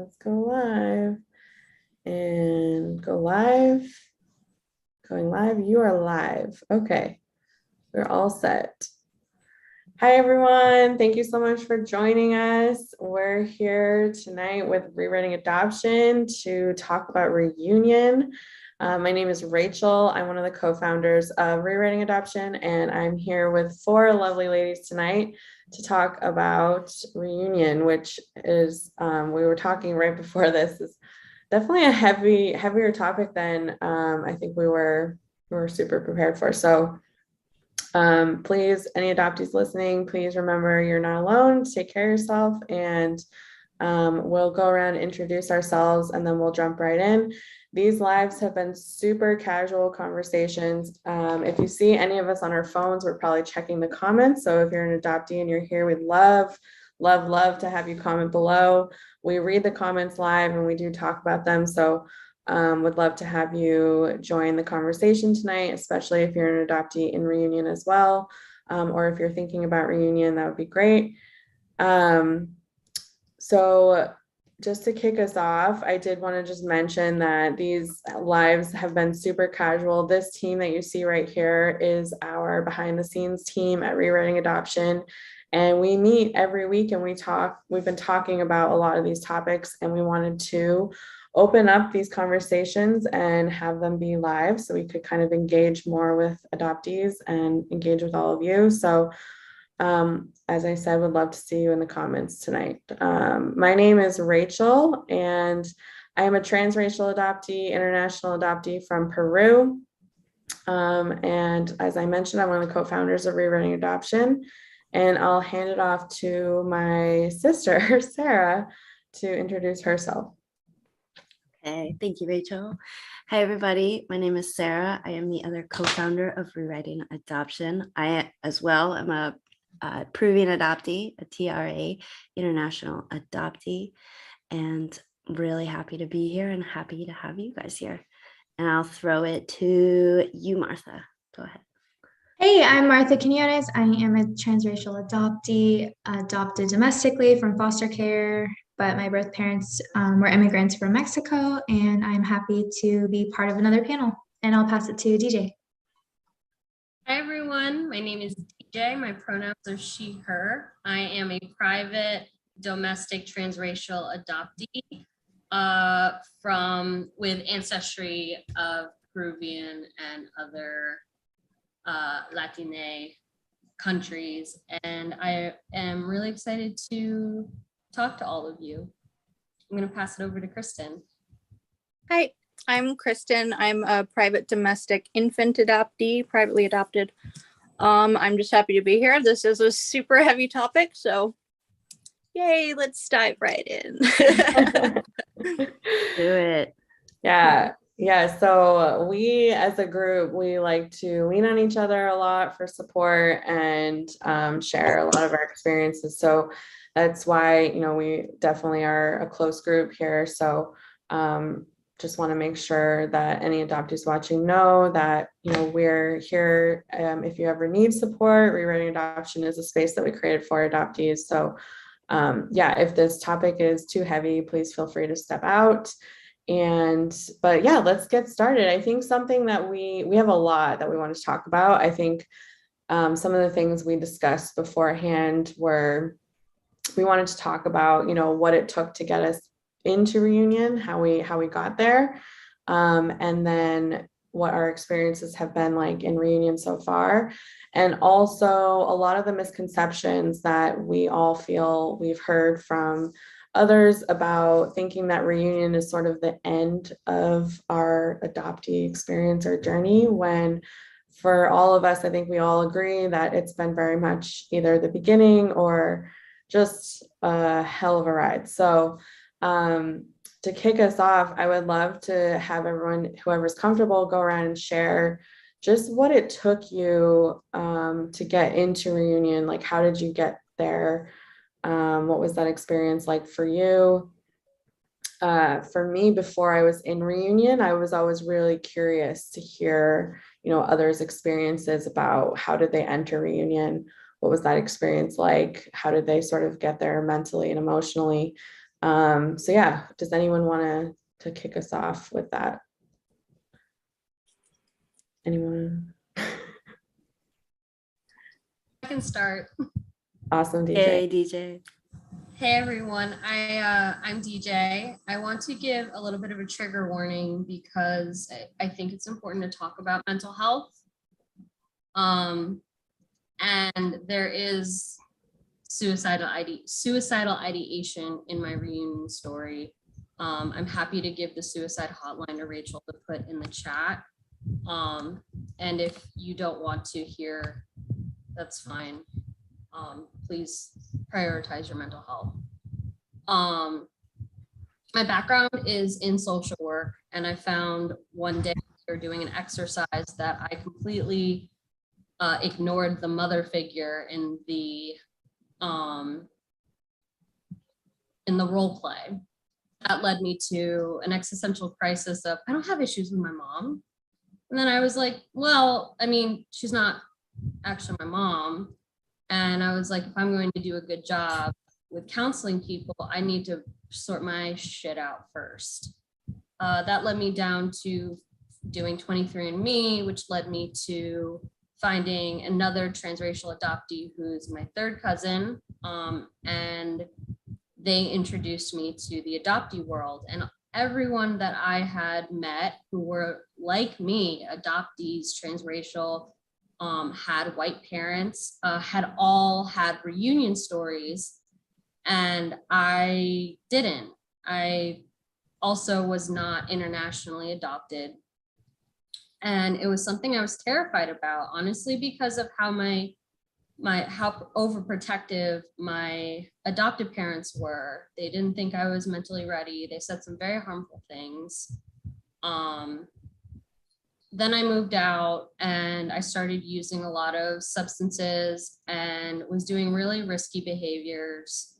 let's go live and go live. Going live. You are live. Okay, we're all set. Hi, everyone. Thank you so much for joining us. We're here tonight with Rewriting Adoption to talk about reunion. My name is Rachel. I'm one of the co-founders of Rewriting Adoption, and I'm here with 4 lovely ladies tonight to talk about reunion, which is, we were talking right before this, is definitely a heavier topic than I think we were super prepared for. So please, any adoptees listening, please remember you're not alone. Take care of yourself, and we'll go around, introduce ourselves, and then we'll jump right in. These lives have been super casual conversations. If you see any of us on our phones, we're probably checking the comments. So if you're an adoptee and you're here, we'd love to have you comment below. We read the comments live and we do talk about them. So would love to have you join the conversation tonight, especially if you're an adoptee in reunion as well. Or if you're thinking about reunion, that would be great. So just to kick us off, I did want to just mention that these lives have been super casual. This team that you see right here is our behind the scenes team at Rewriting Adoption. And we meet every week and we've been talking about a lot of these topics, and we wanted to open up these conversations and have them be live so we could kind of engage more with adoptees and engage with all of you. So as I said, would love to see you in the comments tonight. My name is Rachel, and I am a transracial adoptee, international adoptee from Peru. And as I mentioned, I'm one of the co-founders of Rewriting Adoption, and I'll hand it off to my sister, Sarah, to introduce herself. Okay, thank you, Rachel. Hi, everybody. My name is Sarah. I am the other co-founder of Rewriting Adoption. I, as well, am a Peruvian adoptee, a TRA, international adoptee, and really happy to be here and happy to have you guys here. And I'll throw it to you, Martha. Go ahead. Hey, I'm Martha Quinones. I am a transracial adoptee, adopted domestically from foster care, but my birth parents were immigrants from Mexico, and I'm happy to be part of another panel. And I'll pass it to DJ. Hi, everyone. My name is DJ. My pronouns are she, her. I am a private domestic transracial adoptee with ancestry of Peruvian and other Latine countries. And I am really excited to talk to all of you. I'm going to pass it over to Kristen. Hi, I'm Kristen. I'm a private domestic infant adoptee, privately adopted. I'm just happy to be here. This is a super heavy topic, so yay, let's dive right in. Do it. Yeah. So we, as a group, we like to lean on each other a lot for support and share a lot of our experiences. So that's why, we definitely are a close group here. So just want to make sure that any adoptees watching know that, we're here. If you ever need support, Rewriting Adoption is a space that we created for adoptees. So if this topic is too heavy, please feel free to step out. But let's get started. I think something that we have a lot that we want to talk about. I think some of the things we discussed beforehand were, we wanted to talk about, what it took to get us into reunion, how we got there, and then what our experiences have been like in reunion so far. And also a lot of the misconceptions that we all feel we've heard from others about thinking that reunion is sort of the end of our adoptee experience or journey, when for all of us, I think we all agree that it's been very much either the beginning or just a hell of a ride. So to kick us off, I would love to have everyone, whoever's comfortable, go around and share just what it took you to get into reunion. Like, how did you get there? What was that experience like for you? For me, before I was in reunion, I was always really curious to hear, others' experiences about how did they enter reunion? What was that experience like? How did they sort of get there mentally and emotionally? So yeah, does anyone want to kick us off with that? Anyone? I can start. Awesome, DJ. Hey, DJ. Hey everyone, I'm DJ. I want to give a little bit of a trigger warning because I think it's important to talk about mental health. And there is suicidal ideation in my reunion story. I'm happy to give the suicide hotline to Rachel to put in the chat. And if you don't want to hear, that's fine. Please prioritize your mental health. My background is in social work, and I found one day we were doing an exercise that I completely ignored the mother figure in the role play. That led me to an existential crisis of, I don't have issues with my mom. And then I was like, well, I mean, she's not actually my mom. And I was like, if I'm going to do a good job with counseling people, I need to sort my shit out first. That led me down to doing 23andMe, which led me to finding another transracial adoptee who's my third cousin. And they introduced me to the adoptee world. And everyone that I had met who were like me, adoptees, transracial, had white parents, had all had reunion stories, and I didn't. I also was not internationally adopted. And it was something I was terrified about, honestly, because of how how overprotective my adoptive parents were. They didn't think I was mentally ready. They said some very harmful things. Then I moved out and I started using a lot of substances and was doing really risky behaviors.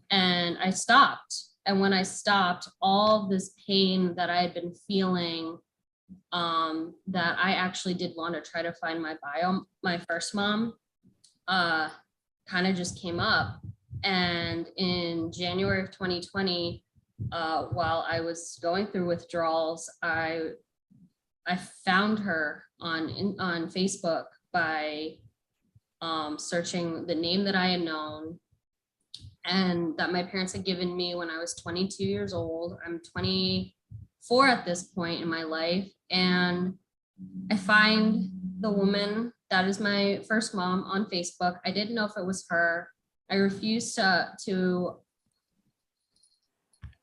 And I stopped. And when I stopped, all this pain that I had been feeling, that I actually did want to try to find my first mom, kind of just came up. And in January of 2020, while I was going through withdrawals, I found her on Facebook by searching the name that I had known and that my parents had given me when I was 22 years old. I'm 24 at this point in my life, and I find the woman that is my first mom on Facebook. I didn't know if it was her. I refused to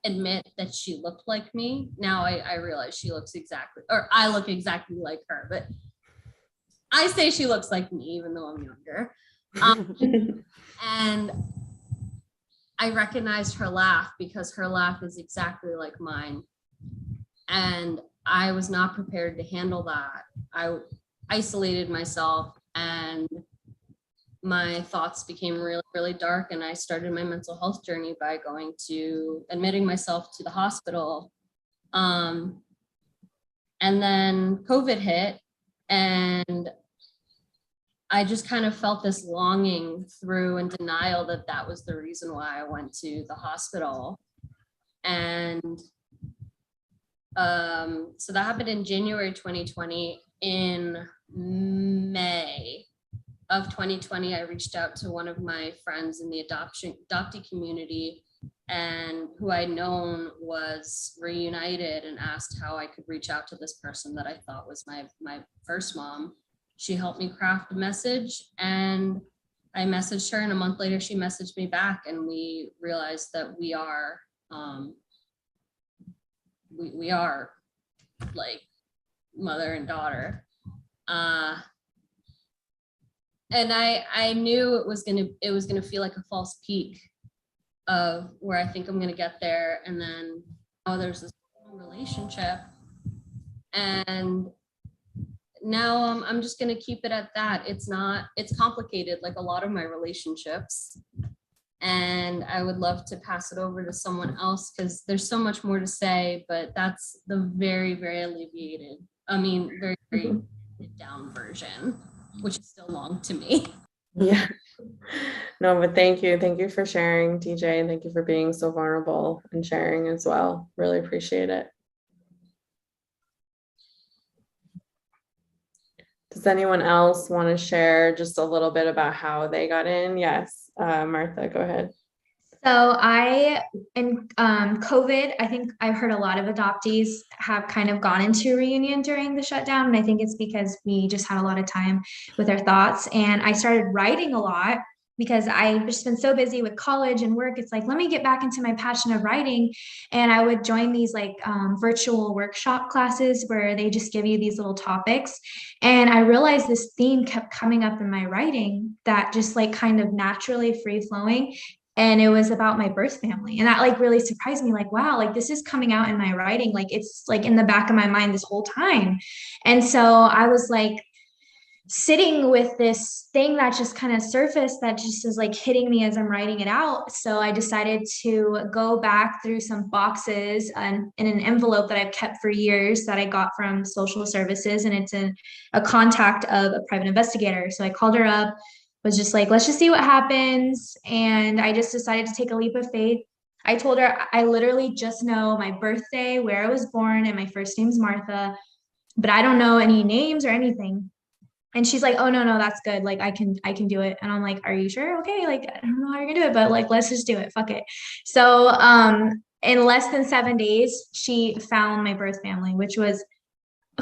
admit that she looked like me. Now I realize she looks exactly, or I look exactly like her, but I say she looks like me even though I'm younger. And I recognized her laugh because her laugh is exactly like mine. And I was not prepared to handle that. I isolated myself and my thoughts became really, really dark. And I started my mental health journey by admitting myself to the hospital. And then COVID hit, and I just kind of felt this longing through and denial that was the reason why I went to the hospital. And so that happened in January 2020. In May of 2020, I reached out to one of my friends in the adoptee community, and who I'd known was reunited, and asked how I could reach out to this person that I thought was my first mom. She helped me craft a message, and I messaged her, and a month later she messaged me back, and we realized that we are like mother and daughter. And I knew it was gonna feel like a false peak of where I think I'm gonna get there, and then there's this relationship, and now I'm just gonna keep it at that. It's complicated like a lot of my relationships, and I would love to pass it over to someone else because there's so much more to say, but that's the very, very very, very down version, which is still long to me. Yeah. No, but thank you. Thank you for sharing, TJ, and thank you for being so vulnerable and sharing as well. Really appreciate it. Does anyone else want to share just a little bit about how they got in? Yes, Martha, go ahead. So in COVID, I think I've heard a lot of adoptees have kind of gone into reunion during the shutdown. And I think it's because we just had a lot of time with our thoughts. And I started writing a lot because I've just been so busy with college and work. It's like, let me get back into my passion of writing. And I would join these like virtual workshop classes where they just give you these little topics. And I realized this theme kept coming up in my writing that just like kind of naturally free flowing, and it was about my birth family, and that like really surprised me, like wow, like this is coming out in my writing, like it's like in the back of my mind this whole time. And so I was like sitting with this thing that just kind of surfaced that just is like hitting me as I'm writing it out. So I decided to go back through some boxes and in an envelope that I've kept for years that I got from social services, and it's a contact of a private investigator. So I called her up, was just like, let's just see what happens. And I just decided to take a leap of faith. I told her I literally just know my birthday, where I was born, and my first name's Martha, but I don't know any names or anything. And she's like, oh no, that's good. Like I can do it. And I'm like, are you sure? Okay. Like, I don't know how you're gonna do it, but like, let's just do it. Fuck it. So in less than 7 days, she found my birth family, which was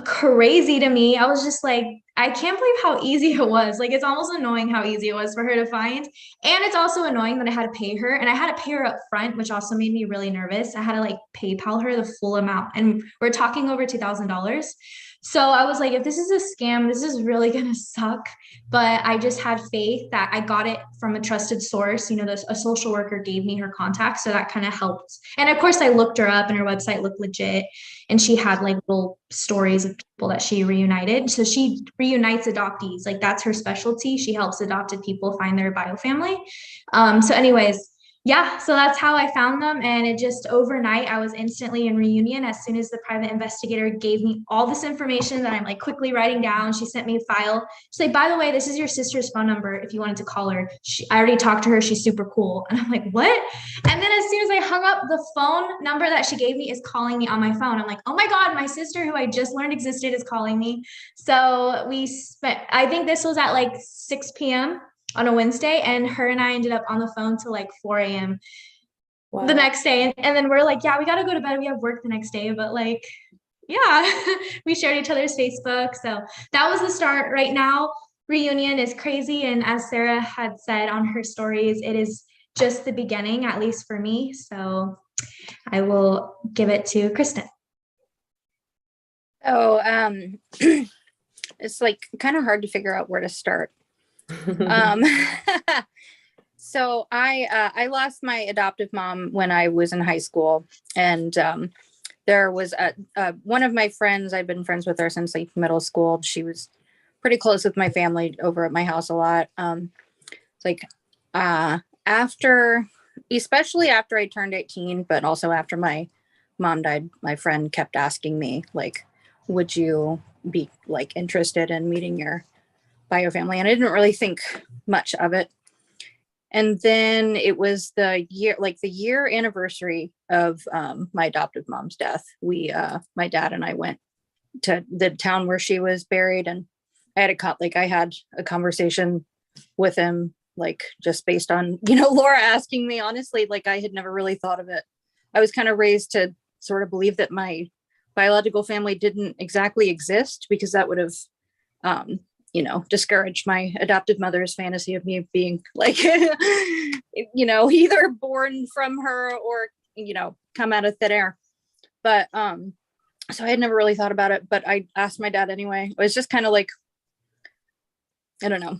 crazy to me. I was just like, I can't believe how easy it was. Like, it's almost annoying how easy it was for her to find. And it's also annoying that I had to pay her, and I had to pay her up front, which also made me really nervous. I had to like PayPal her the full amount, and we're talking over $2,000. So I was like, if this is a scam, this is really gonna suck. But I just had faith that I got it from a trusted source. You know, a social worker gave me her contact, so that kind of helped. And of course, I looked her up, and her website looked legit, and she had like little stories of people that she reunited. So she reunites adoptees, like that's her specialty. She helps adopted people find their bio family. So anyways, yeah, so that's how I found them. And it just overnight, I was instantly in reunion as soon as the private investigator gave me all this information that I'm like quickly writing down. She sent me a file. She's like, by the way, this is your sister's phone number if you wanted to call her. I already talked to her. She's super cool. And I'm like, what? And then as soon as I hung up, the phone number that she gave me is calling me on my phone. I'm like, oh my God, my sister, who I just learned existed, is calling me. So we spent, I think this was at like 6 p.m. on a Wednesday, and her and I ended up on the phone till like 4 a.m. Wow. the next day. And then we're like, yeah, we got to go to bed. We have work the next day, but like, yeah, we shared each other's Facebook. So that was the start. Right now, reunion is crazy. And as Sarah had said on her stories, it is just the beginning, at least for me. So I will give it to Kristen. Oh, it's like kind of hard to figure out where to start. So I lost my adoptive mom when I was in high school, and there was one of my friends. I've been friends with her since like middle school. She was pretty close with my family over at my house a lot. It's like especially after I turned 18, but also after my mom died, my friend kept asking me like, would you be like interested in meeting your bio family? And I didn't really think much of it. And then it was the year anniversary of my adoptive mom's death. My dad and I went to the town where she was buried, and I had a conversation with him, like just based on, Laura asking me. Honestly, like I had never really thought of it. I was kind of raised to sort of believe that my biological family didn't exactly exist, because that would have discouraged my adoptive mother's fantasy of me being like, either born from her or, come out of thin air. But so I had never really thought about it, but I asked my dad anyway. It was just kind of like, I don't know.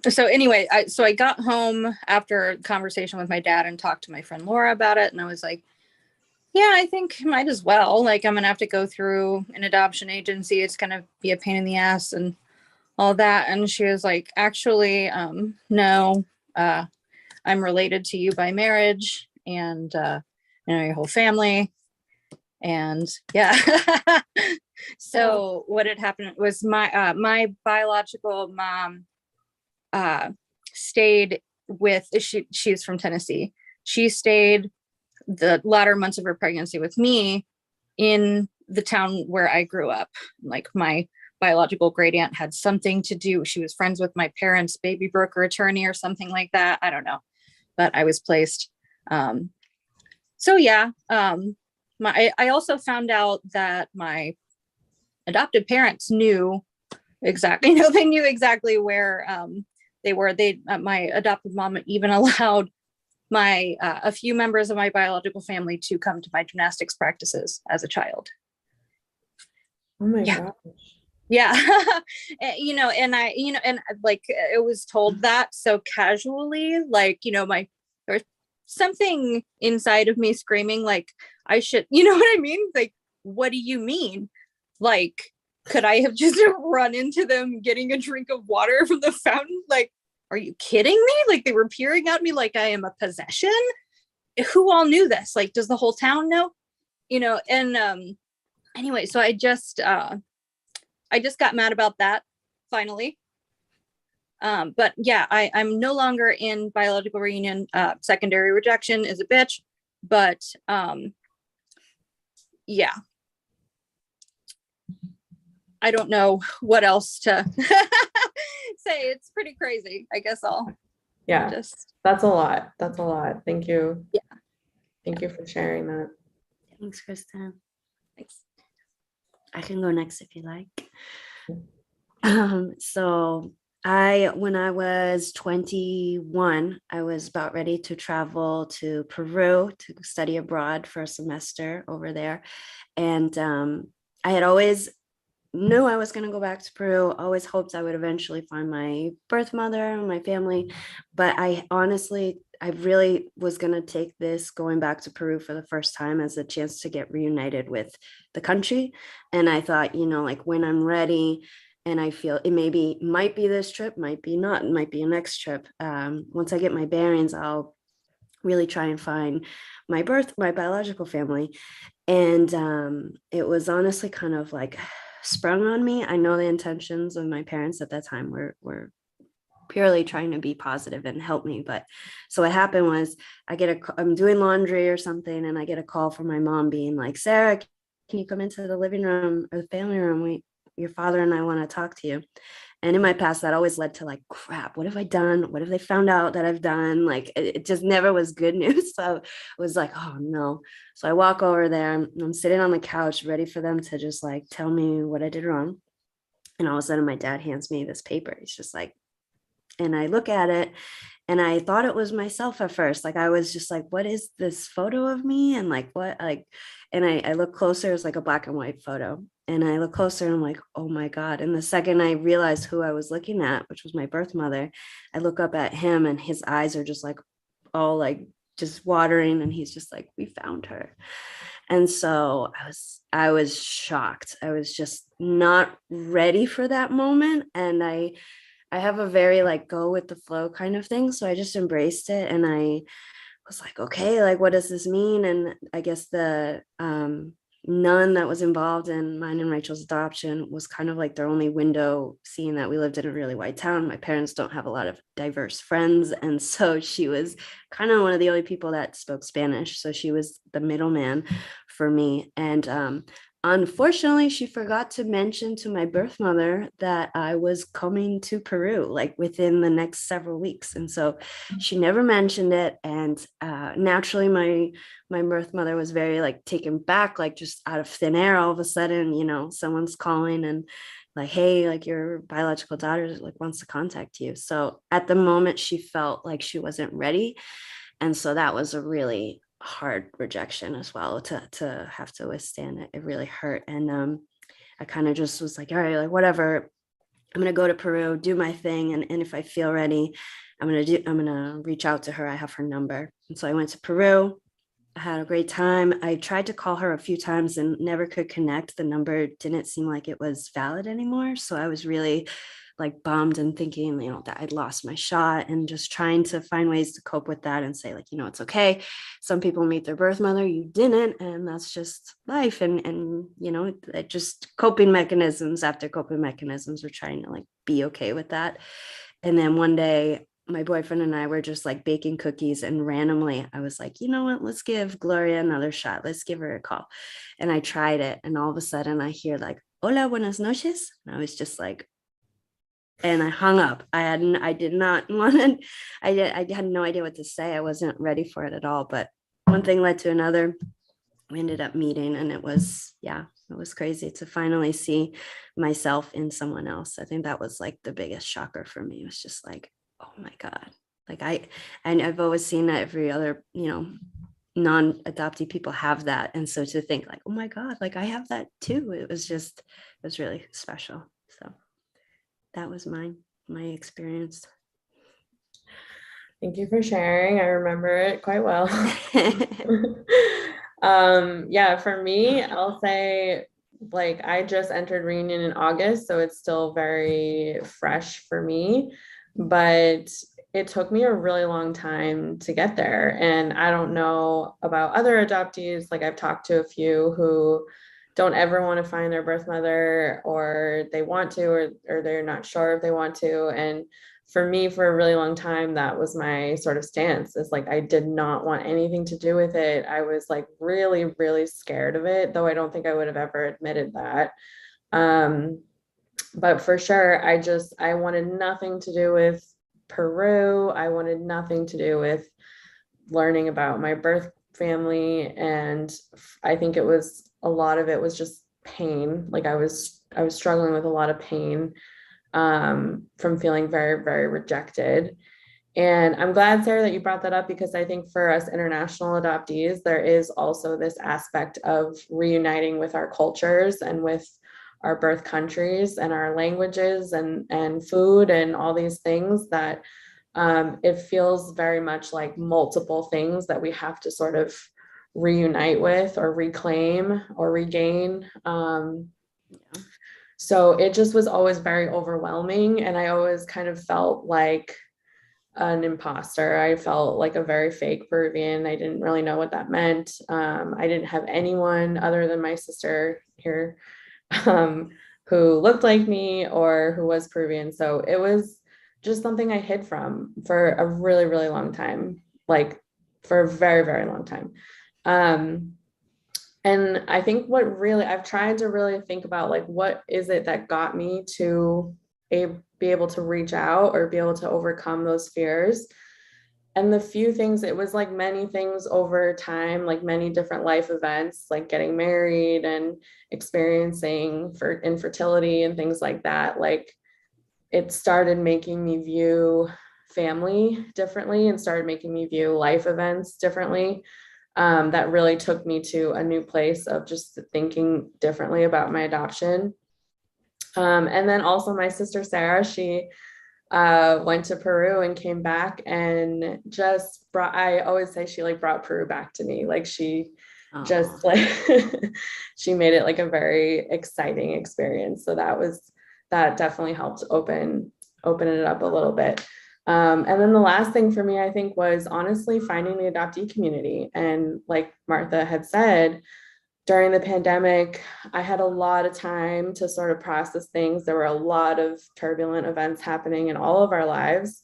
So anyway, I got home after a conversation with my dad and talked to my friend Laura about it. And I was like, yeah, I think might as well. Like, I'm going to have to go through an adoption agency. It's going to be a pain in the ass and all that. And she was like, actually, no, I'm related to you by marriage, and, your whole family. And yeah. So what had happened was my biological mom stayed with, she's from Tennessee. She stayed the latter months of her pregnancy with me in the town where I grew up. Like my biological great aunt had something to do. She was friends with my parents' baby broker attorney or something like that. I don't know, but I was placed. So yeah, I also found out that my adopted parents knew exactly, they knew exactly where they were. My adopted mom even allowed a few members of my biological family to come to my gymnastics practices as a child. Oh my Yeah. gosh. Yeah. And like it was told that so casually, like, there was something inside of me screaming, like, I should, you know what I mean? Like, what do you mean? Like, could I have just run into them getting a drink of water from the fountain? Like, are you kidding me? Like, they were peering at me like I am a possession. Who all knew this? Like, does the whole town know? And anyway, so I just got mad about that finally. But yeah, I'm no longer in biological reunion. Secondary rejection is a bitch, but yeah. I don't know what else to say. It's pretty crazy. I guess That's a lot. That's a lot. Thank you. Yeah. Thank you for sharing that. Thanks, Kristen. Thanks. I can go next if you like. So when I was 21, I was about ready to travel to Peru to study abroad for a semester over there. And I had always knew I was going to go back to Peru, always hoped I would eventually find my birth mother and my family. But I really was going to take this going back to Peru for the first time as a chance to get reunited with the country. And I thought, like when I'm ready and I feel it might be this trip, might be not, it might be a next trip. Once I get my bearings, I'll really try and find my biological family. And it was honestly kind of like sprung on me. I know the intentions of my parents at that time were purely trying to be positive and help me. But so what happened was I'm doing laundry or something, and I get a call from my mom being like, Sarah, can you come into the living room or the family room? Your father and I want to talk to you. And in my past, that always led to like, crap, what have I done? What have they found out that I've done? Like, it just never was good news. So I was like, oh no. So I walk over there, I'm sitting on the couch, ready for them to just like tell me what I did wrong. And all of a sudden my dad hands me this paper. He's just like, and I look at it and I thought it was myself at first. Like, I was just like, what is this photo of me? And like, what, like, and I look closer, it's like a black and white photo. And I look closer and I'm like, oh my God. And the second I realized who I was looking at, which was my birth mother, I look up at him and his eyes are just like all like just watering. And he's just like, we found her. And so I was shocked. I was just not ready for that moment. And I have a very like go with the flow kind of thing. So I just embraced it. And I was like, okay, like, what does this mean? And I guess the nun that was involved in mine and Rachel's adoption was kind of like their only window, seeing that we lived in a really white town. My parents don't have a lot of diverse friends. And so she was kind of one of the only people that spoke Spanish. So she was the middleman for me. And unfortunately, she forgot to mention to my birth mother that I was coming to Peru, like within the next several weeks. And so she never mentioned it. And naturally, my birth mother was very like taken back, like just out of thin air. All of a sudden, someone's calling and like, hey, like your biological daughter like wants to contact you. So at the moment, she felt like she wasn't ready. And so that was a really hard rejection as well to have to withstand it. It really hurt. And I kind of just was like, all right, like whatever, I'm gonna go to Peru, do my thing, and if I feel ready, I'm gonna reach out to her. I have her number. And so I went to Peru. I had a great time. I tried to call her a few times and never could connect. The number didn't seem like it was valid anymore. So I was really like bummed and thinking, that I'd lost my shot, and just trying to find ways to cope with that and say like, it's okay. Some people meet their birth mother, you didn't, and that's just life. And just coping mechanisms after coping mechanisms, are trying to like be okay with that. And then one day my boyfriend and I were just like baking cookies, and randomly I was like, you know what, let's give Gloria another shot. Let's give her a call. And I tried it, and all of a sudden I hear like, hola, buenas noches. And I was just like, and I hung up. I did not want to, I had no idea what to say. I wasn't ready for it at all. But one thing led to another. We ended up meeting, and it was crazy to finally see myself in someone else. I think that was like the biggest shocker for me. It was just like, oh my God. Like and I've always seen that every other, non-adoptee people have that. And so to think like, oh my God, like I have that too. It was really special. So that was my experience. Thank you for sharing. I remember it quite well. Yeah, for me, I'll say like I just entered reunion in August, so it's still very fresh for me, but it took me a really long time to get there. And I don't know about other adoptees, like I've talked to a few who don't ever want to find their birth mother, or they want to, or they're not sure if they want to. And for me, for a really long time, that was my sort of stance, is like I did not want anything to do with it. I was like really, really scared of it, though I don't think I would have ever admitted that. But for sure, I wanted nothing to do with Peru. I wanted nothing to do with learning about my birth family. And I think a lot of it was just pain. Like I was struggling with a lot of pain from feeling very, very rejected. And I'm glad, Sarah, that you brought that up, because I think for us international adoptees, there is also this aspect of reuniting with our cultures and with our birth countries and our languages and food and all these things that it feels very much like multiple things that we have to sort of reunite with or reclaim or regain. So it just was always very overwhelming. And I always kind of felt like an imposter. I felt like a very fake Peruvian. I didn't really know what that meant. I didn't have anyone other than my sister here who looked like me or who was Peruvian. So it was just something I hid from for a really, really long time, like for a very, very long time. And I think I've tried to really think about like, what is it that got me to be able to reach out or be able to overcome those fears? And the few things, it was like many things over time, like many different life events, like getting married and experiencing infertility and things like that. Like it started making me view family differently and started making me view life events differently. That really took me to a new place of just thinking differently about my adoption. And then also my sister, Sarah, she went to Peru and came back and just I always say she like brought Peru back to me. Like she just like, she made it like a very exciting experience. So that definitely helped open it up a little bit. And then the last thing for me, I think, was honestly finding the adoptee community. And like Martha had said, during the pandemic, I had a lot of time to sort of process things. There were a lot of turbulent events happening in all of our lives,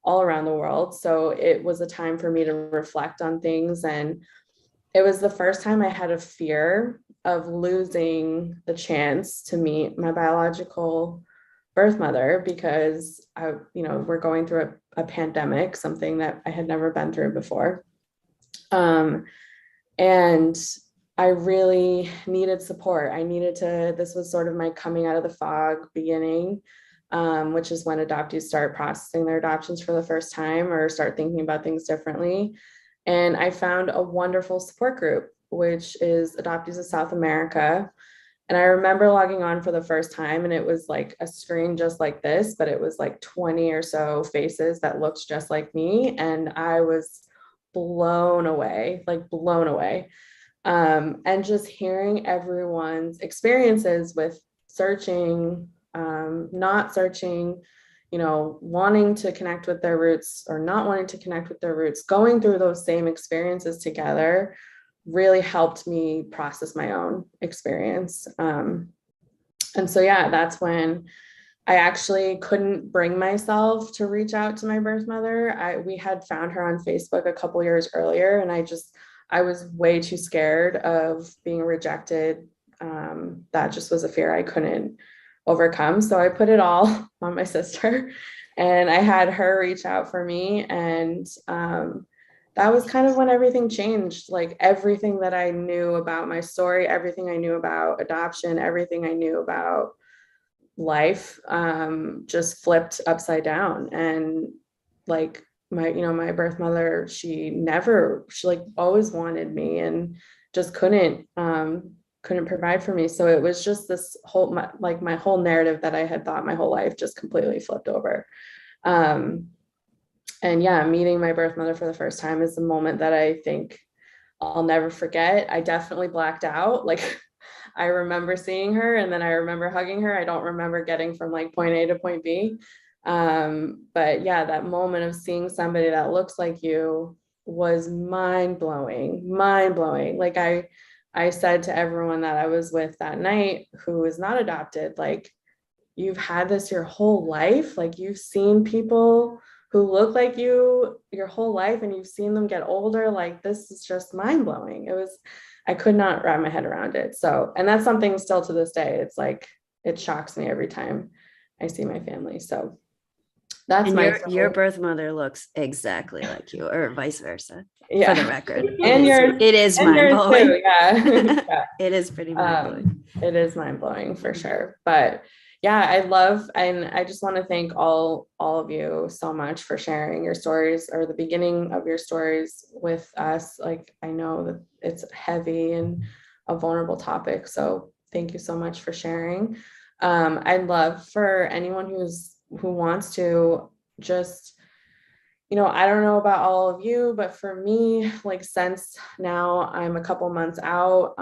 all around the world. So it was a time for me to reflect on things. And it was the first time I had a fear of losing the chance to meet my biological birth mother, because we're going through a pandemic, something that I had never been through before. And I really needed support. This was sort of my coming out of the fog beginning, which is when adoptees start processing their adoptions for the first time or start thinking about things differently. And I found a wonderful support group, which is Adoptees of South America. And I remember logging on for the first time, and it was like a screen just like this, but it was like 20 or so faces that looked just like me. And I was blown away. And just hearing everyone's experiences with searching, not searching, wanting to connect with their roots or not wanting to connect with their roots, going through those same experiences together really helped me process my own experience. And so, yeah, that's when I actually couldn't bring myself to reach out to my birth mother. We had found her on Facebook a couple years earlier, and I was way too scared of being rejected. That just was a fear I couldn't overcome. So I put it all on my sister, and I had her reach out for me. And that was kind of when everything changed. Like everything that I knew about my story, everything I knew about adoption, everything I knew about life just flipped upside down. And like my birth mother, she like always wanted me and just couldn't provide for me. So it was just this whole my whole narrative that I had thought my whole life just completely flipped over. And yeah, meeting my birth mother for the first time is the moment that I think I'll never forget. I definitely blacked out. Like I remember seeing her and then I remember hugging her. I don't remember getting from like point A to point B. But yeah, that moment of seeing somebody that looks like you was mind blowing. Like I said to everyone that I was with that night who is not adopted, like, you've had this your whole life. Like you've seen people who look like you your whole life and you've seen them get older. Like this is just mind blowing. I could not wrap my head around it. So, and that's something still to this day. It's like, it shocks me every time I see my family. So that's and your birth mother looks exactly like you, or vice versa. Yeah. For the record. And it is mind-blowing. Yeah. Yeah. It is pretty mind-blowing. It is mind-blowing for sure. But yeah, and I just want to thank all of you so much for sharing your stories, or the beginning of your stories with us. Like, I know that it's heavy and a vulnerable topic. So thank you so much for sharing. I'd love for anyone who wants to just, I don't know about all of you, but for me, like, since now I'm a couple months out,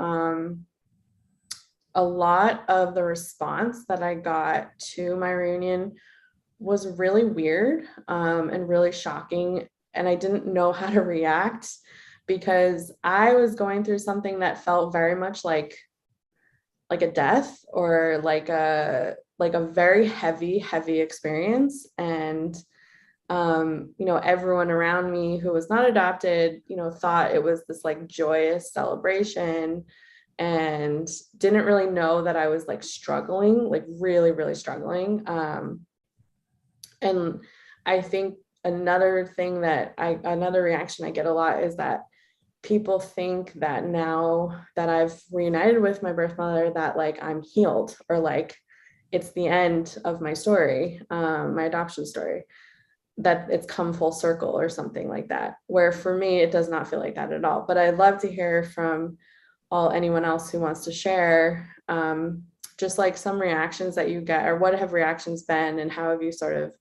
a lot of the response that I got to my reunion was really weird, and really shocking. And I didn't know how to react because I was going through something that felt very much like a death, or like a very heavy experience. And everyone around me who was not adopted, thought it was this like joyous celebration, and didn't really know that I was like struggling, like really, really struggling. And I think another reaction I get a lot is that people think that now that I've reunited with my birth mother, that like I'm healed, or like it's the end of my story, my adoption story, that it's come full circle or something like that. Where for me, it does not feel like that at all. But I'd love to hear from anyone else who wants to share, just like some reactions that you get, or what have reactions been, and how have you sort of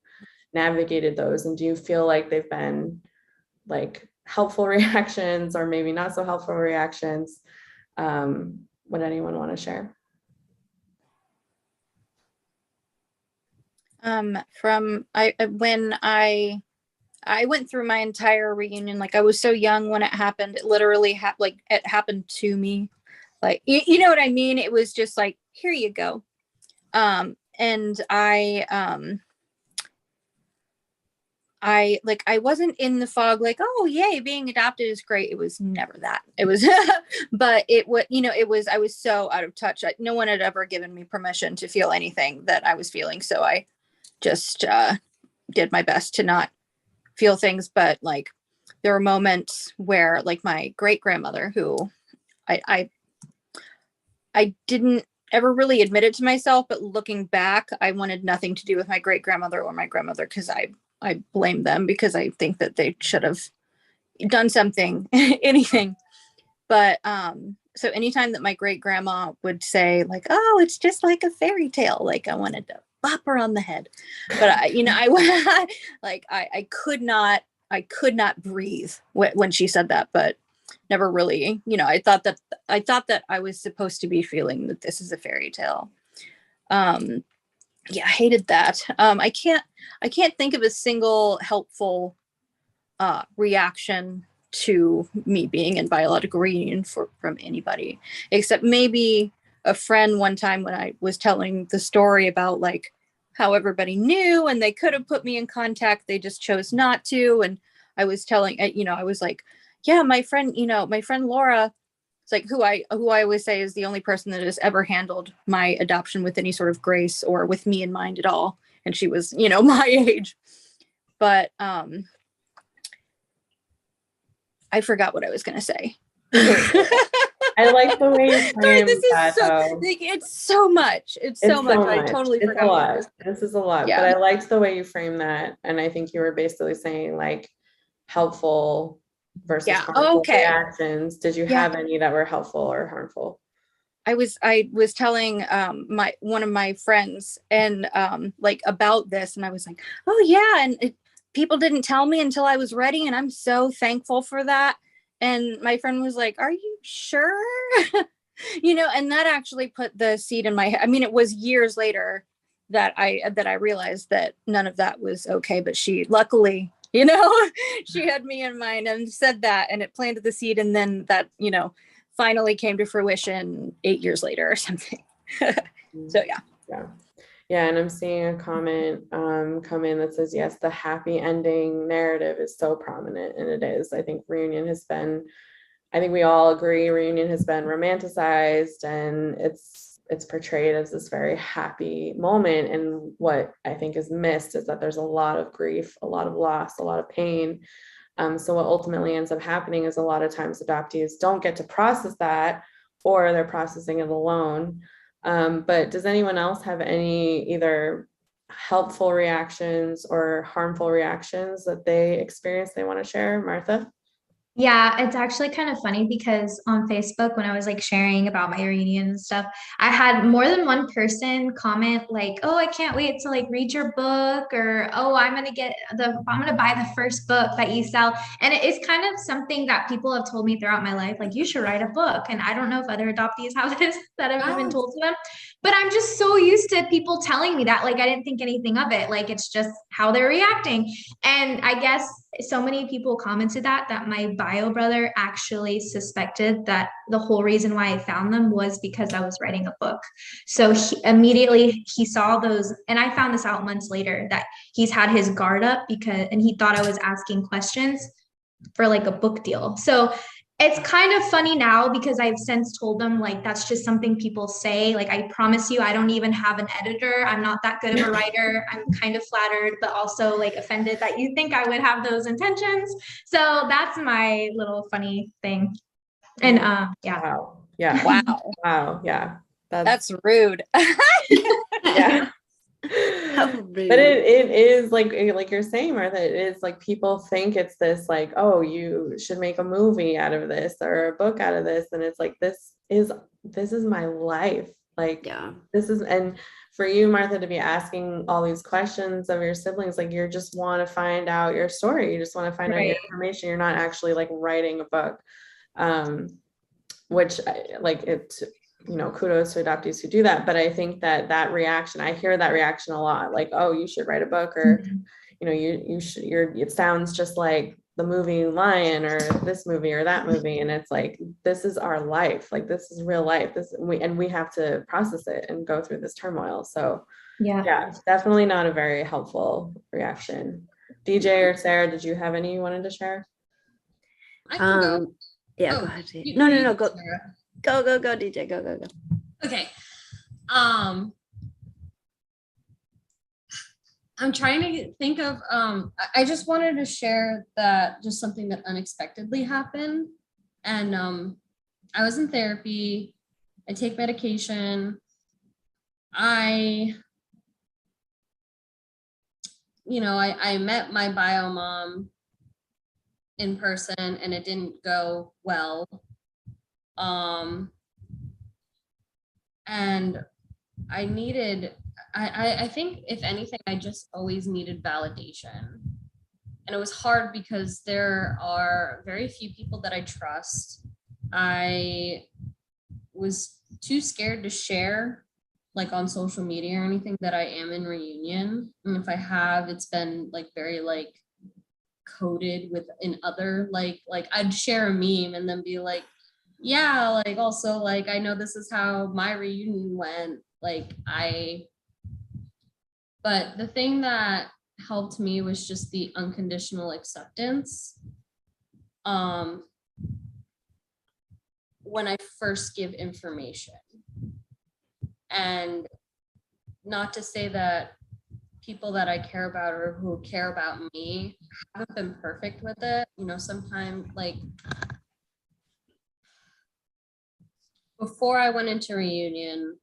navigated those? And do you feel like they've been like helpful reactions, or maybe not so helpful reactions? Would anyone want to share? When I went through my entire reunion, like I was so young when it happened. It literally it happened to me. Like, you know what I mean? It was just like, here you go. And I wasn't in the fog, like, oh yay, being adopted is great. It was never that. It was, but I was so out of touch. No one had ever given me permission to feel anything that I was feeling. So I just did my best to not feel things. But like, there were moments where, like, my great grandmother, who I didn't ever really admit it to myself, but looking back, I wanted nothing to do with my great grandmother or my grandmother, because I blame them, because I think that they should have done something, anything. But so anytime that my great grandma would say, like, oh, it's just like a fairy tale, like, I wanted to bop her on the head. But I could not breathe when she said that. But never really, I thought that I was supposed to be feeling that this is a fairy tale. Yeah, I hated that. I can't think of a single helpful reaction to me being in biological reunion from anybody, except maybe a friend one time when I was telling the story about like how everybody knew and they could have put me in contact. They just chose not to. And I was telling, I was like, yeah, my friend Laura, it's like who I always say is the only person that has ever handled my adoption with any sort of grace or with me in mind at all. And she was, my age. But I forgot what I was going to say. I like the way you Sorry, frame this is that, though. it's so much. It's so much. I totally It's forgot. a what I lot. was- This is a lot, Yeah. but I liked the way you frame that. And I think you were basically saying like helpful versus Yeah. harmful Okay. reactions. Did you Yeah. have any that were helpful or harmful? I was telling one of my friends and like about this, and I was like, oh yeah, and people didn't tell me until I was ready, and I'm so thankful for that. And my friend was like, are you sure? And that actually put the seed in my head. I mean, it was years later that I realized that none of that was okay, but she luckily, she had me in mind and said that, and it planted the seed, and then that, finally came to fruition 8 years later or something. So Yeah, and I'm seeing a comment come in that says, yes, the happy ending narrative is so prominent, and it is. I think we all agree reunion has been romanticized, and it's portrayed as this very happy moment. And what I think is missed is that there's a lot of grief, a lot of loss, a lot of pain. So what ultimately ends up happening is a lot of times adoptees don't get to process that, or they're processing it alone. But does anyone else have any either helpful reactions or harmful reactions that they experienced they want to share? Martha? Yeah, it's actually kind of funny because on Facebook, when I was like sharing about my reunion and stuff, I had more than one person comment like, "Oh, I can't wait to like read your book," or "Oh, I'm gonna buy the first book that you sell." And it is kind of something that people have told me throughout my life, like you should write a book. And I don't know if other adoptees have this that have been told to them, but I'm just so used to people telling me that, like I didn't think anything of it. Like it's just how they're reacting. And I guess so many people commented that my bio brother actually suspected that the whole reason why I found them was because I was writing a book. So he saw those, and I found this out months later, that he's had his guard up and he thought I was asking questions for like a book deal. So it's kind of funny now because I've since told them like that's just something people say. Like I promise you, I don't even have an editor. I'm not that good of a writer. I'm kind of flattered, but also like offended that you think I would have those intentions. So that's my little funny thing. And yeah. Wow. Yeah. wow, Wow. Yeah. that's rude. Yeah. How rude. But it is like you're saying, Martha, it is like people think it's this like, oh, you should make a movie out of this or a book out of this. And it's like, this is my life. Like, Yeah. and for you, Martha, to be asking all these questions of your siblings, like you just want to find out your story. You just want to find out your information. You're not actually like writing a book. Which like it, kudos to adoptees who do that. But I think that reaction, I hear that reaction a lot, like, oh, you should write a book, or, you should, it sounds just like the movie Lion or this movie or that movie. And it's like, this is our life. Like, this is real life. We have to process it and go through this turmoil. So yeah, definitely not a very helpful reaction. DJ or Sarah, did you have any you wanted to share? I can go. Yeah, Oh, go ahead. No, go. Sarah. Go, DJ. Go. Okay. I'm trying to think of, I just wanted to share that just something that unexpectedly happened. And I was in therapy. I take medication. I met my bio mom in person, and it didn't go well. And I think if anything, I just always needed validation. And it was hard because there are very few people that I trust. I was too scared to share like on social media or anything that I am in reunion. And if I have, it's been like very like coded with in other like I'd share a meme and then be like, yeah, like also like I know this is how my reunion went. Like I But the thing that helped me was just the unconditional acceptance. When I first give information, and not to say that people that I care about or who care about me haven't been perfect with it. You know, sometimes like before I went into reunion,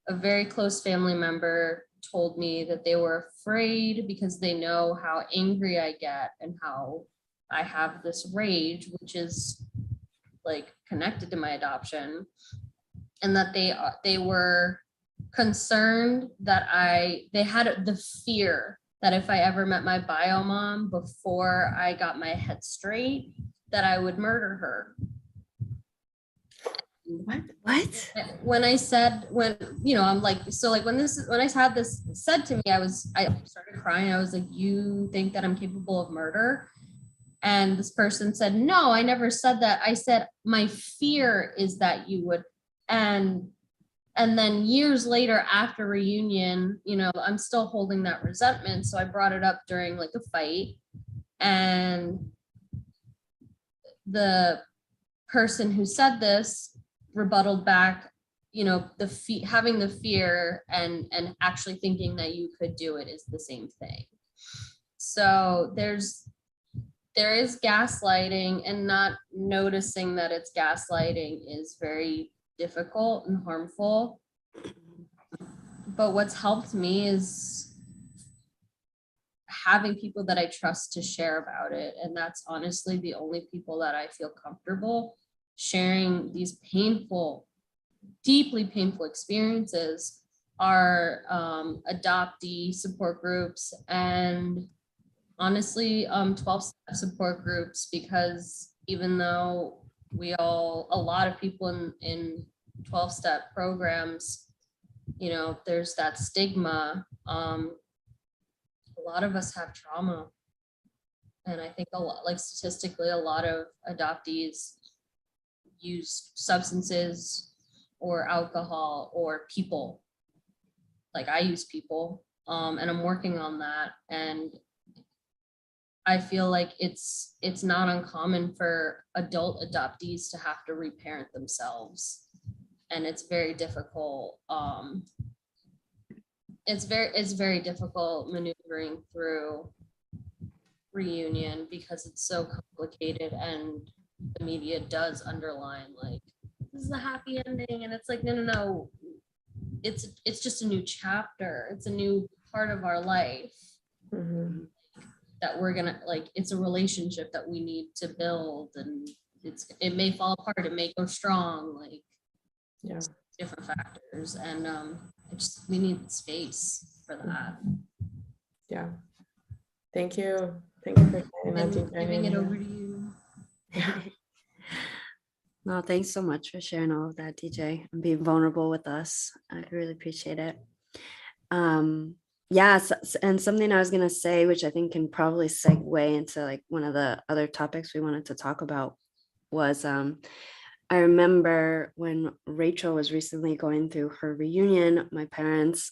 a very close family member told me that they were afraid because they know how angry I get and how I have this rage, which is like connected to my adoption, and that they were concerned that they had the fear that if I ever met my bio mom before I got my head straight, that I would murder her. What? When I said, when, you know, I'm like, so like when I had this said to me, I started crying. I was like, you think that I'm capable of murder? And this person said, no, I never said that. I said, my fear is that you would. And then years later after reunion, you know, I'm still holding that resentment. So I brought it up during like a fight, and the person who said this rebutted back, you know, having the fear and actually thinking that you could do it is the same thing. So there is gaslighting, and not noticing that it's gaslighting is very difficult and harmful. But what's helped me is having people that I trust to share about it. And that's honestly the only people that I feel comfortable sharing these painful, deeply painful experiences are adoptee support groups, and honestly 12-step support groups, because even though a lot of people in 12-step programs, you know, there's that stigma. A lot of us have trauma, and I think a lot, like statistically, a lot of adoptees use substances or alcohol or people. Like I use people, and I'm working on that. And I feel like it's not uncommon for adult adoptees to have to reparent themselves, and it's very difficult. It's very difficult maneuvering through reunion because it's so complicated, and the media does underline like this is a happy ending, and it's like no, it's just a new chapter. It's a new part of our life. Mhm. That we're gonna, like, it's a relationship that we need to build, and it may fall apart, it may go strong, like Yeah. different factors, and we need space for that. Yeah. Thank you for sharing that, And DJ. giving it over to you. No, thanks so much for sharing all of that, DJ, and being vulnerable with us. I really appreciate it. Yeah, and something I was gonna say, which I think can probably segue into like one of the other topics we wanted to talk about, was I remember when Rachel was recently going through her reunion,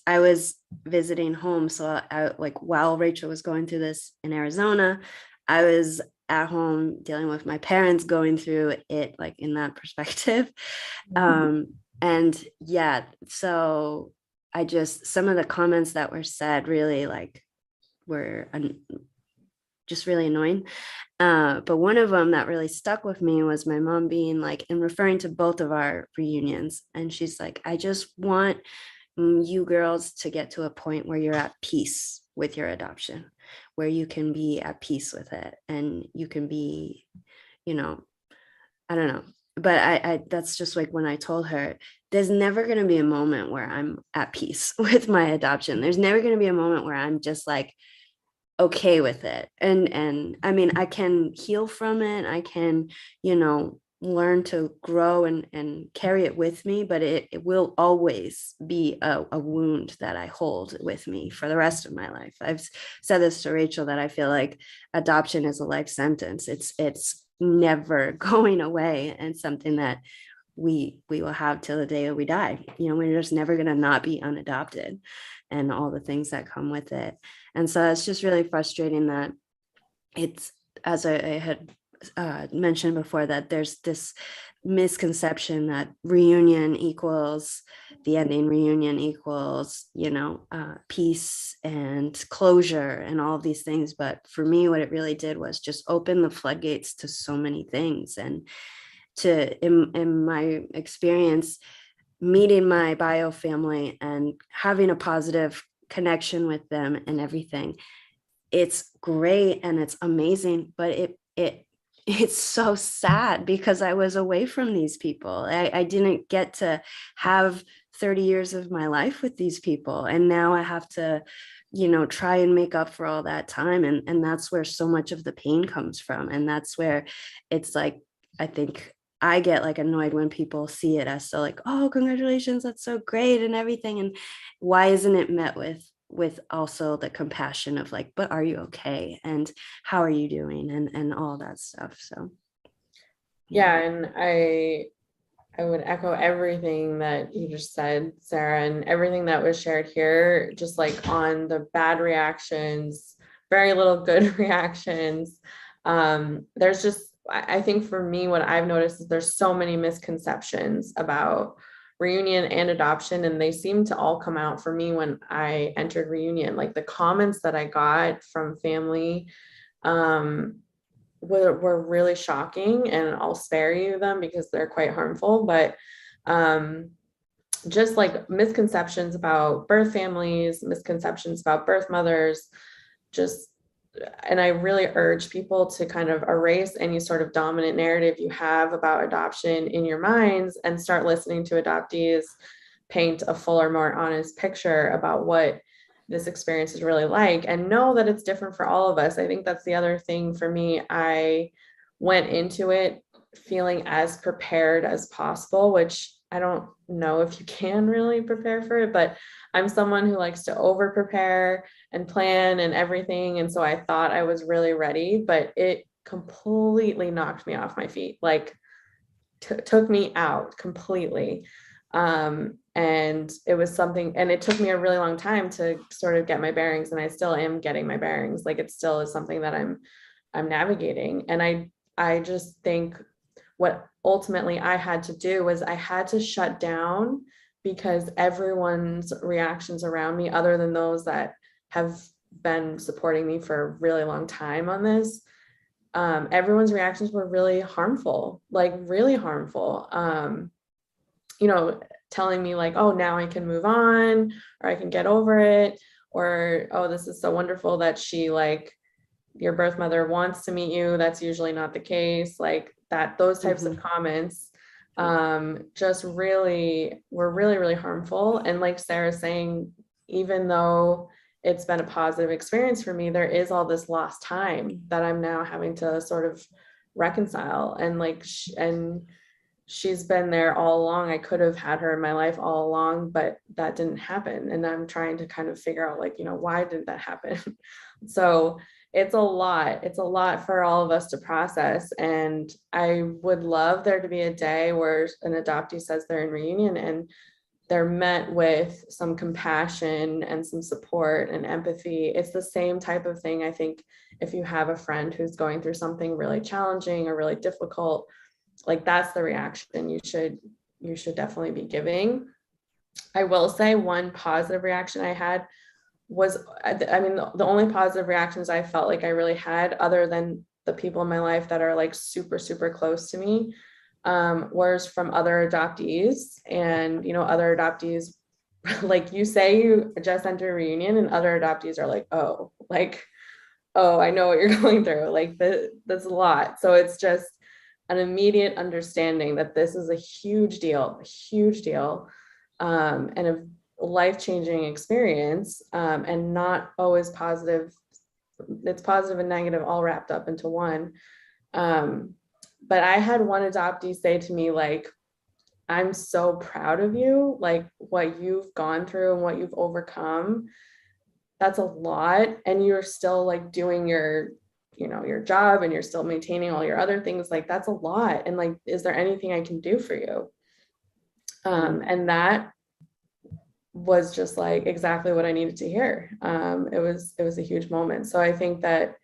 I was visiting home. So I, like, while Rachel was going through this in Arizona, I was at home dealing with my parents going through it, like in that perspective. And yeah, so some of the comments that were said really like were just really annoying. But one of them that really stuck with me was my mom being like, and referring to both of our reunions. And she's like, I just want you girls to get to a point where you're at peace with your adoption, where you can be at peace with it. And you can be, you know, I don't know. But I that's just like when I told her, there's never going to be a moment where I'm at peace with my adoption. There's never going to be a moment where I'm just like, okay with it. And I mean, I can heal from it. I can, you know, learn to grow and carry it with me, but it will always be a wound that I hold with me for the rest of my life. I've said this to Rachel, that I feel like adoption is a life sentence. It's never going away, and something that we will have till the day that we die. You know, we're just never going to not be unadopted, and all the things that come with it. And so it's just really frustrating that it's, as I had mentioned before, that there's this misconception that reunion equals the ending, reunion equals, you know, peace and closure and all of these things. But for me, what it really did was just open the floodgates to so many things. And in my experience, meeting my bio family and having a positive connection with them and everything, it's great and it's amazing, but it's so sad because I was away from these people. I didn't get to have 30 years of my life with these people, and now I have to, you know, try and make up for all that time. And that's where so much of the pain comes from. And that's where it's like, I think I get like annoyed when people see it as so like, oh, congratulations, that's so great and everything. And why isn't it met with also the compassion of like, but are you okay? And how are you doing? And all that stuff. So Yeah, and I would echo everything that you just said, Sarah, and everything that was shared here, just like on the bad reactions, very little good reactions. There's just, I think for me, what I've noticed is there's so many misconceptions about reunion and adoption, and they seem to all come out for me when I entered reunion. Like the comments that I got from family were really shocking, and I'll spare you them because they're quite harmful. But just like misconceptions about birth families, misconceptions about birth mothers, just, and I really urge people to kind of erase any sort of dominant narrative you have about adoption in your minds and start listening to adoptees paint a fuller, more honest picture about what this experience is really like, and know that it's different for all of us. I think that's the other thing for me. I went into it feeling as prepared as possible, which I don't know if you can really prepare for it, but I'm someone who likes to over prepare and plan and everything. And so I thought I was really ready, but it completely knocked me off my feet, like took me out completely. And it was something, and it took me a really long time to sort of get my bearings, and I still am getting my bearings. Like it still is something that I'm navigating. And I just think what ultimately I had to do was I had to shut down, because everyone's reactions around me, other than those that have been supporting me for a really long time on this, everyone's reactions were really harmful, like really harmful. You know, telling me like, oh, now I can move on, or I can get over it, or, oh, this is so wonderful that she, like, your birth mother wants to meet you. That's usually not the case. Like that, those types of comments just really were really, really harmful. And like Sarah's saying, even though it's been a positive experience for me, there is all this lost time that I'm now having to sort of reconcile. And like, and she's been there all along. I could have had her in my life all along, but that didn't happen. And I'm trying to kind of figure out, like, you know, why did that happen? So it's a lot for all of us to process. And I would love there to be a day where an adoptee says they're in reunion and they're met with some compassion and some support and empathy. It's the same type of thing. I think if you have a friend who's going through something really challenging or really difficult, like that's the reaction you should definitely be giving. I will say one positive reaction I had was, I mean, the only positive reactions I felt like I really had, other than the people in my life that are like super, super close to me, was from other adoptees. And, you know, other adoptees, like you say, you just enter a reunion and other adoptees are like, oh, I know what you're going through. Like that's a lot. So it's just an immediate understanding that this is a huge deal, and a life-changing experience, and not always positive. It's positive and negative all wrapped up into one. But I had one adoptee say to me, like, I'm so proud of you, like what you've gone through and what you've overcome. That's a lot. And you're still like doing your, you know, your job, and you're still maintaining all your other things. Like that's a lot. And like, is there anything I can do for you? And that was just like exactly what I needed to hear. It was a huge moment. So I think that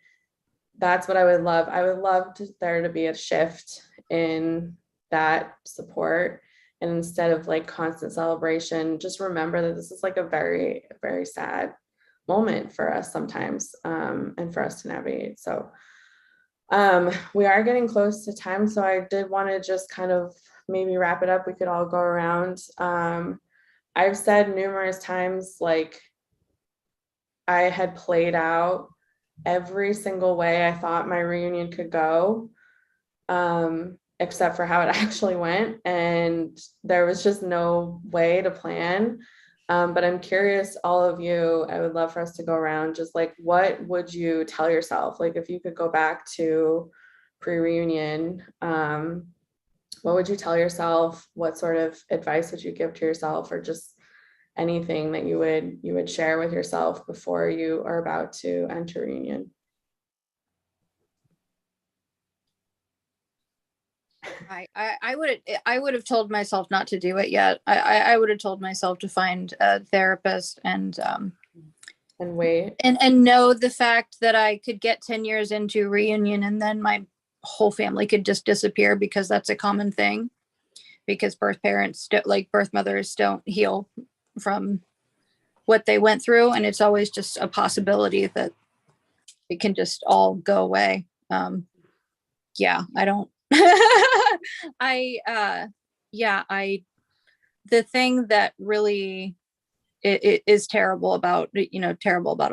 that's what I would love. I would love there to be a shift in that support. And instead of like constant celebration, just remember that this is like a very, very sad moment for us sometimes, and for us to navigate. So we are getting close to time. So I did want to just kind of maybe wrap it up. We could all go around. I've said numerous times, like I had played out every single way I thought my reunion could go, except for how it actually went. And there was just no way to plan. But I'm curious, all of you, I would love for us to go around, just like, what would you tell yourself? Like if you could go back to pre-reunion, what would you tell yourself? What sort of advice would you give to yourself, or just anything that you would share with yourself before you are about to enter reunion? I would have told myself not to do it yet. I would have told myself to find a therapist and wait. and know the fact that I could get 10 years into reunion and then my whole family could just disappear, because that's a common thing, because birth mothers don't heal from what they went through, and it's always just a possibility that it can just all go away. Yeah, I don't the thing that really it is terrible about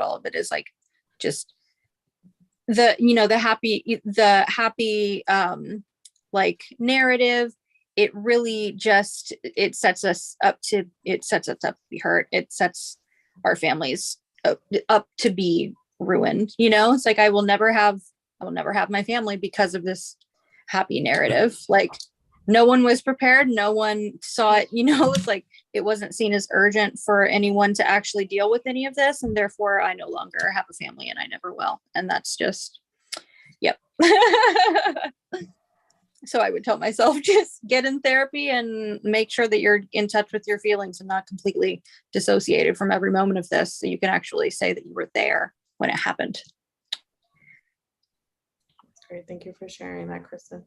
all of it is like just the happy like narrative. It really just it sets us up to be hurt. It sets our families up to be ruined. It's like I will never have my family because of this happy narrative. Like no one was prepared. No one saw it. It's like it wasn't seen as urgent for anyone to actually deal with any of this. And therefore I no longer have a family and I never will. And that's just, yep. So I would tell myself, just get in therapy and make sure that you're in touch with your feelings and not completely dissociated from every moment of this. So you can actually say that you were there when it happened. That's great. Thank you for sharing that, Kristen.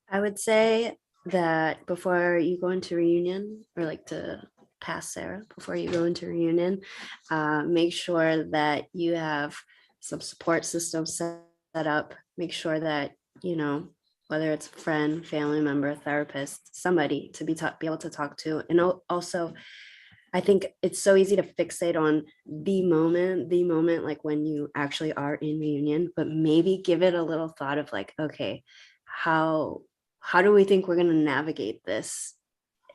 I would say that before you go into reunion, or like to pass Sarah, before you go into reunion, make sure that you have some support systems set up. Make sure that, whether it's a friend, family member, therapist, somebody to be able to talk to. And also, I think it's so easy to fixate on the moment, like when you actually are in reunion, but maybe give it a little thought of like, okay, how do we think we're going to navigate this?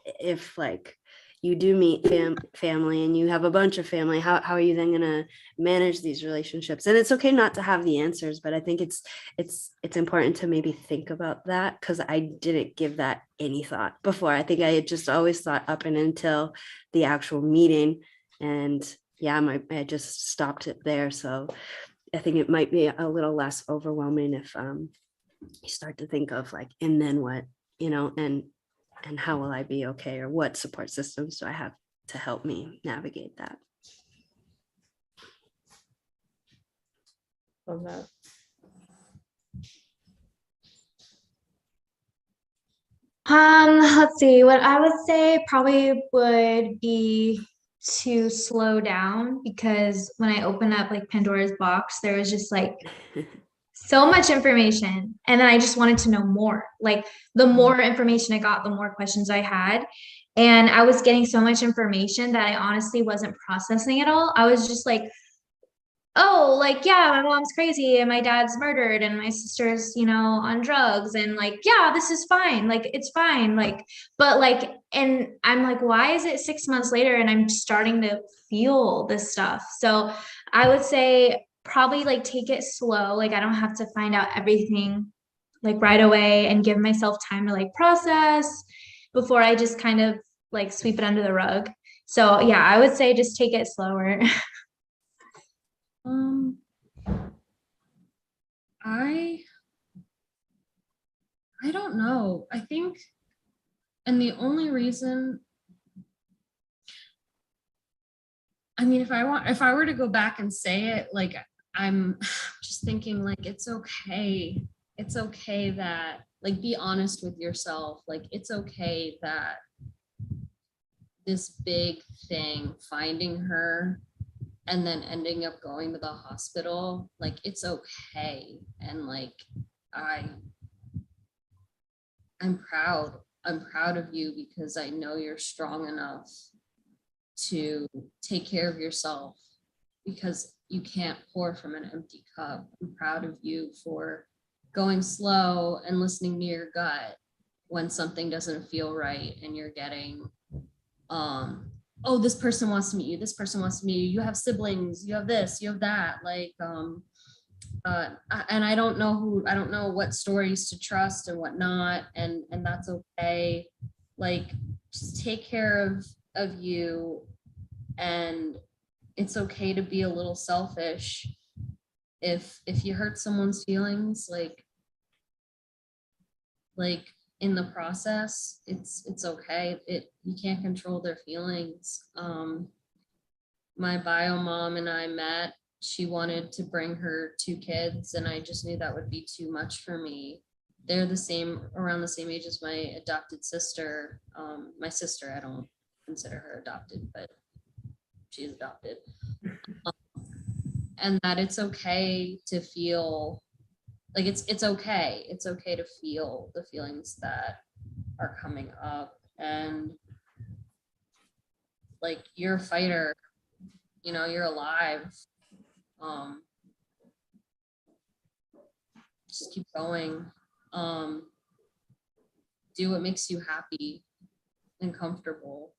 If like you do meet family and you have a bunch of family, how are you then going to manage these relationships? And it's okay not to have the answers, but I think it's important to maybe think about that, because I didn't give that any thought before. I think I had just always thought up and until the actual meeting, and yeah, I just stopped it there. So I think it might be a little less overwhelming if you start to think of like, and then what, and how will I be okay, or what support systems do I have to help me navigate that? Love that. Let's see. What I would say probably would be to slow down, because when I opened up like Pandora's box, there was just like so much information, and then I just wanted to know more. Like the more information I got, the more questions I had, and I was getting so much information that I honestly wasn't processing it all. I was just like, oh, like, yeah, my mom's crazy and my dad's murdered and my sister's, on drugs, and like, yeah, this is fine. Like, it's fine. Like, but like, and I'm like, why is it 6 months later and I'm starting to feel this stuff? So I would say probably like take it slow. Like, I don't have to find out everything like right away, and give myself time to like process before I just kind of like sweep it under the rug. So yeah, I would say just take it slower. I don't know. I think And the only reason, I mean, if I were to go back and say it, like, I'm just thinking, like, it's okay. It's okay that, like, be honest with yourself. Like, it's okay that this big thing, finding her and then ending up going to the hospital, like, it's okay. And like, I'm proud. I'm proud of you because I know you're strong enough to take care of yourself, because you can't pour from an empty cup. I'm proud of you for going slow and listening to your gut when something doesn't feel right and you're getting, oh, this person wants to meet you, this person wants to meet you, you have siblings, you have this, you have that, like, and I don't know what stories to trust and what not, and that's okay. Like, just take care of you, and it's okay to be a little selfish if you hurt someone's feelings, like in the process. It's okay. You can't control their feelings. My bio mom and I met. She wanted to bring her 2 kids, and I just knew that would be too much for me. They're around the same age as my adopted sister. My sister, I don't consider her adopted, but she's adopted. And that it's okay to feel like it's okay. It's okay to feel the feelings that are coming up, and like, you're a fighter, you're alive. Just keep going. Do what makes you happy and comfortable,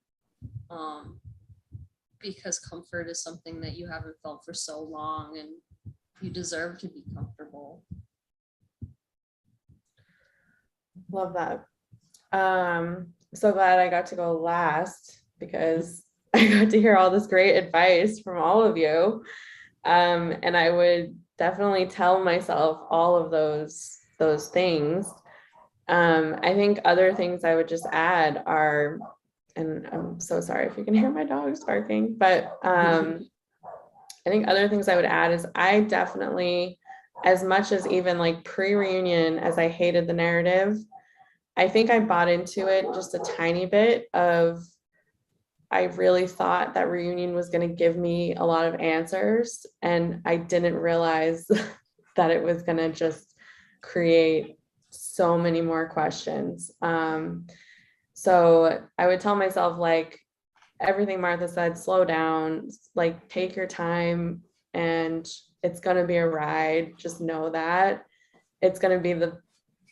because comfort is something that you haven't felt for so long, and you deserve to be comfortable. Love that. So glad I got to go last because I got to hear all this great advice from all of you. And I would definitely tell myself all of those things. I think other things I would just add are, and I'm so sorry if you can hear my dogs barking, but I think other things I would add is I definitely, as much as even like pre-reunion, as I hated the narrative, I think I bought into it just a tiny bit of, I really thought that reunion was going to give me a lot of answers, and I didn't realize that it was going to just create so many more questions. So I would tell myself, like, everything Martha said, slow down, like, take your time, and it's going to be a ride. Just know that it's going to be the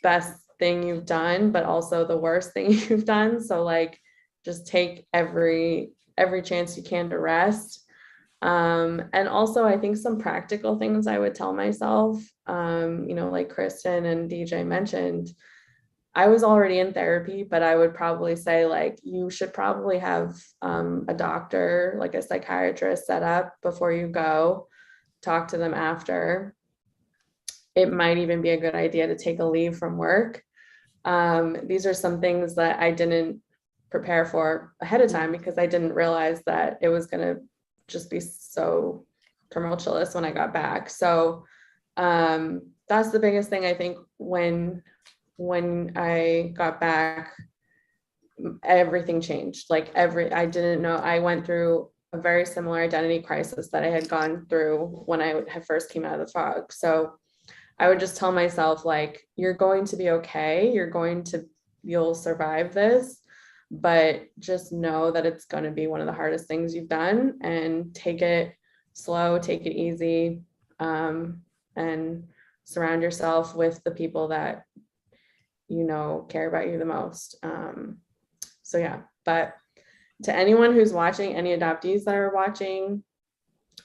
best thing you've done, but also the worst thing you've done. So like, just take every chance you can to rest. And also I think some practical things I would tell myself, like Kristen and DJ mentioned, I was already in therapy, but I would probably say, like, you should probably have a doctor, like a psychiatrist, set up before you go, talk to them after. It might even be a good idea to take a leave from work. These are some things that I didn't prepare for ahead of time because I didn't realize that it was going to just be so tumultuous when I got back. So that's the biggest thing. I think when I got back, everything changed. Like, I didn't know, I went through a very similar identity crisis that I had gone through when I had first came out of the fog. So I would just tell myself, like, you're going to be okay. You'll survive this, but just know that it's going to be one of the hardest things you've done, and take it slow, take it easy, and surround yourself with the people that, care about you the most. So yeah, but to anyone who's watching, any adoptees that are watching,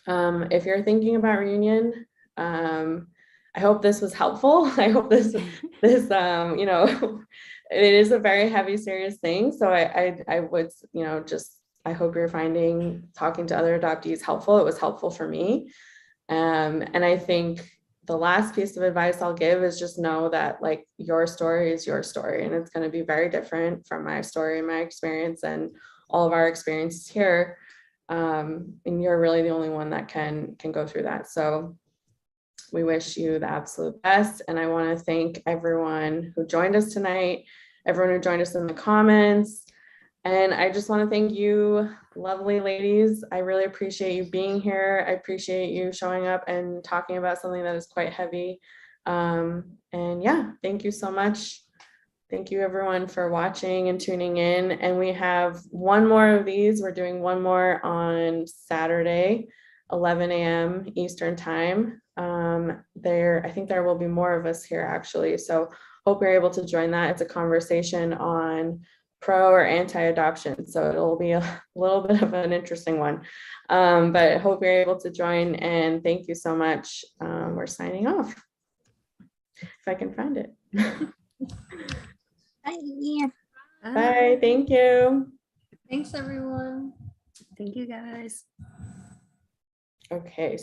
if you're thinking about reunion, I hope this was helpful. I hope this, it is a very heavy, serious thing. So I would, I hope you're finding talking to other adoptees helpful. It was helpful for me. And I think the last piece of advice I'll give is just know that like your story is your story, and it's going to be very different from my story and my experience and all of our experiences here. And you're really the only one that can go through that. So we wish you the absolute best. And I want to thank everyone who joined us tonight, everyone who joined us in the comments. And I just want to thank you, lovely ladies. I really appreciate you being here. I appreciate you showing up and talking about something that is quite heavy. And yeah, thank you so much. Thank you everyone for watching and tuning in. And we have one more of these. We're doing one more on Saturday, 11 a.m. Eastern time. I think there will be more of us here actually. So hope you're able to join that. It's a conversation on pro or anti-adoption. So it'll be a little bit of an interesting one. But hope you're able to join, and thank you so much. We're signing off. If I can find it. Bye. Bye. Thank you. Thanks, everyone. Thank you guys. Okay.